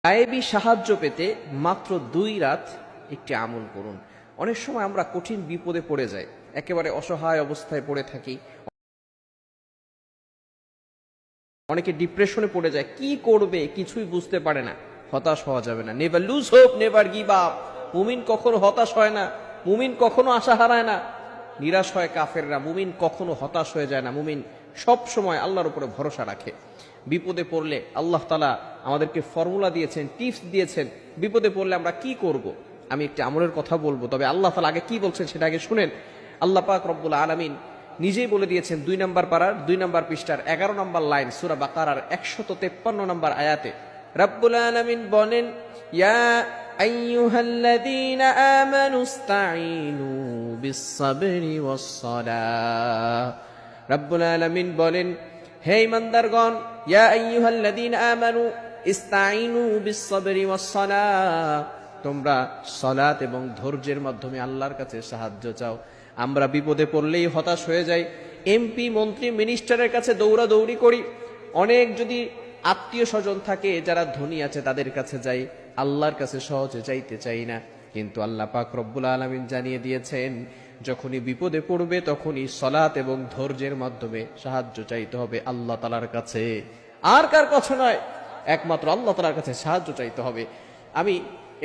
গায়েবী সাহায্য পেতে মাত্র 2 রাত একটি আমল করুন। অনেক সময় আমরা কঠিন বিপদে পড়ে যাই, একেবারে অসহায় অবস্থায় পড়ে থাকি, অনেকে ডিপ্রেশনে পড়ে যায়, কি করবে কিছুই বুঝতে পারে না। হতাশ হওয়া যাবে না। Never lose hope, never give up. মুমিন কখনো হতাশ হয় না, মুমিন কখনো আশা হারায় না। নিরাশ হয় কাফেররা, মুমিন কখনো হতাশ হয়ে যায় না। মুমিন সব সময় আল্লাহর উপরে ভরসা রাখে। বিপদে পড়লে আল্লাহ তাআলা আমাদেরকে ফর্মুলা দিয়েছেন, টিপস দিয়েছেন। বিপদে পড়লে আমরা কি করব। আমি একটি আমলের কথা বলবো, তবে আল্লাহ তাআলা আগে কি বলছেন সেটা আগে শুনেন। আল্লাহ পাক রব্বুল আলামিন নিজেই বলে দিয়েছেন 2 নম্বর পারার 2 নম্বর পৃষ্ঠার 11 নম্বর লাইন সূরা বাকারার 153 নম্বর আয়াতে রব্বুল আলামিন বলেন, ইয়া আইয়ুহাল্লাযীনা আমানুস্তাঈনু বিস-সাবরি ওয়াস-সালাহ। রব্বুল আলামিন বলেন, হে ঈমানদারগণ, ইয়া আইয়ুহাল্লাযীনা আমানু ইস্তাঈনু বিস-সাবরি ওয়াস-সালাহ, তোমরা সালাত এবং ধৈর্যের মাধ্যমে আল্লাহর কাছে সাহায্য চাও। আমরা বিপদে পড়লেই হতাশ হয়ে যাই, এমপি মন্ত্রী মিনিস্টারের কাছে দৌড়াদৌড়ি করি। অনেক যদি আত্মীয় স্বজন থাকে যারা ধনী আছে তাদের কাছে যাই, আল্লাহর কাছে সহজে চাইতে চাই না। কিন্তু আল্লাহ পাক রব্বুল আলামিন জানিয়ে দিয়েছেন, যখনই বিপদে পড়বে তখনই সালাত এবং ধৈর্যের মাধ্যমে সাহায্য চাইতে হবে আল্লাহ তাআলার কাছে, আর কার কাছে নয়, একমাত্র আল্লাহ তাআলার কাছে সাহায্য চাইতে হবে। আমি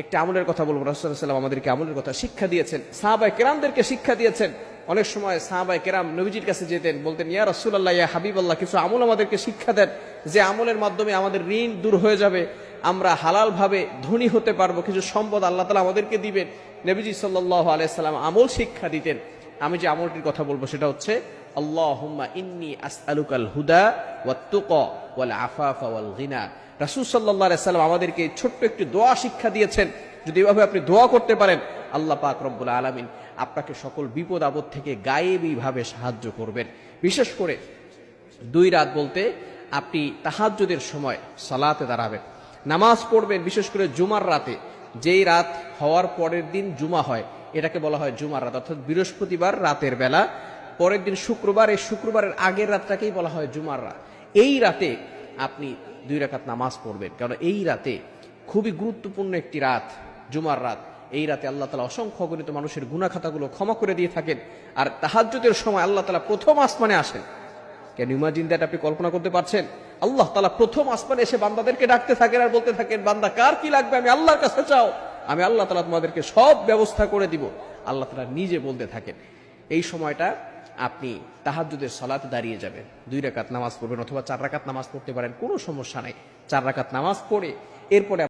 একটা আমলের কথা বলবো। রাসূলুল্লাহ সাল্লাল্লাহু আলাইহি ওয়াসাল্লাম আমাদেরকে আমলের কথা শিক্ষা দিয়েছেন, সাহাবায়ে কেরামদেরকে শিক্ষা দিয়েছেন। অনেক সময় সাহাবায়ে কেরাম নবীজির কাছে যেতেন, বলতেন, ইয়া রাসূলুল্লাহ, ইয়া হাবিবাল্লাহ, কিছু আমল আমাদেরকে শিক্ষা দেন, যে আমলের মাধ্যমে আমাদের ঋণ দূর হয়ে যাবে, আমরা হালাল ভাবে ধনী হতে পারবো, কিছু সম্পদ আল্লাহ তাআলা আমাদেরকে দিবেন। নবীজি সাল্লাল্লাহু আলাইহি ওয়াসাল্লাম আমল শিক্ষা দিতেন। আমি যে আমলটির কথা বলবো সেটা হচ্ছে, আল্লাহুম্মা ইন্নী আসআলুকাল হুদা ওয়াত তুকা ওয়াল আফাফা ওয়াল গিনা। রাসূল সাল্লাল্লাহু আলাইহি ওয়াসাল্লাম আমাদেরকে ছোট্ট একটি দোয়া শিক্ষা দিয়েছেন। যদি এভাবে আপনি দোয়া করতে পারেন, আল্লাহ পাক রব্বুল আলামিন আপনাকে সকল বিপদ আপদ থেকে গায়েবী ভাবে সাহায্য করবেন। বিশেষ করে 2 রাত বলতে আপনি তাহাজ্জুদের সময় সালাতে দাঁড়াবেন, নামাজ পড়বেন। বিশেষ করে জুমার রাতে, যেই রাত হওয়ার পরের দিন জুমা হয়, এটাকে বলা হয় জুমার রাত, অর্থাৎ বৃহস্পতিবার রাতের বেলা, পরের দিন শুক্রবার, এই শুক্রবারের আগের রাতটাকেই বলা হয় জুমার রাত। এই রাতে আপনি 2 রাকাত নামাজ পড়বেন, কারণ এই রাতে খুবই গুরুত্বপূর্ণ একটি রাত, জুমার রাত। এই রাতে আল্লাহ তাআলা অসংখ্য অগণিত মানুষের গুনাহ খাতাগুলো ক্ষমা করে দিয়ে থাকেন। আর তাহাজ্জুদের সময় আল্লাহ তাআলা প্রথম আসমানে আসেন। Can imagine that? আপনি কল্পনা করতে পারছেন? আল্লাহ তাআলা প্রথম আসমানে এসে বান্দাদেরকে ডাকতে থাকেন আর বলতে থাকেন, বান্দা কার কি লাগবে আমি আল্লাহর কাছে চাও, আমি আল্লাহ তাআলা তোমাদেরকে সব ব্যবস্থা করে দিব। আল্লাহ তাআলা নিজে বলতে থাকেন। এই সময়টা আপনি তাহাজ্জুদের সালাতে দাঁড়িয়ে যাবেন, 2 রাকাত নামাজ পড়বেন, অথবা 4 রাকাত নামাজ পড়তে পারেন, কোনো সমস্যা নাই। 4 রাকাত নামাজ পড়ে এরপরে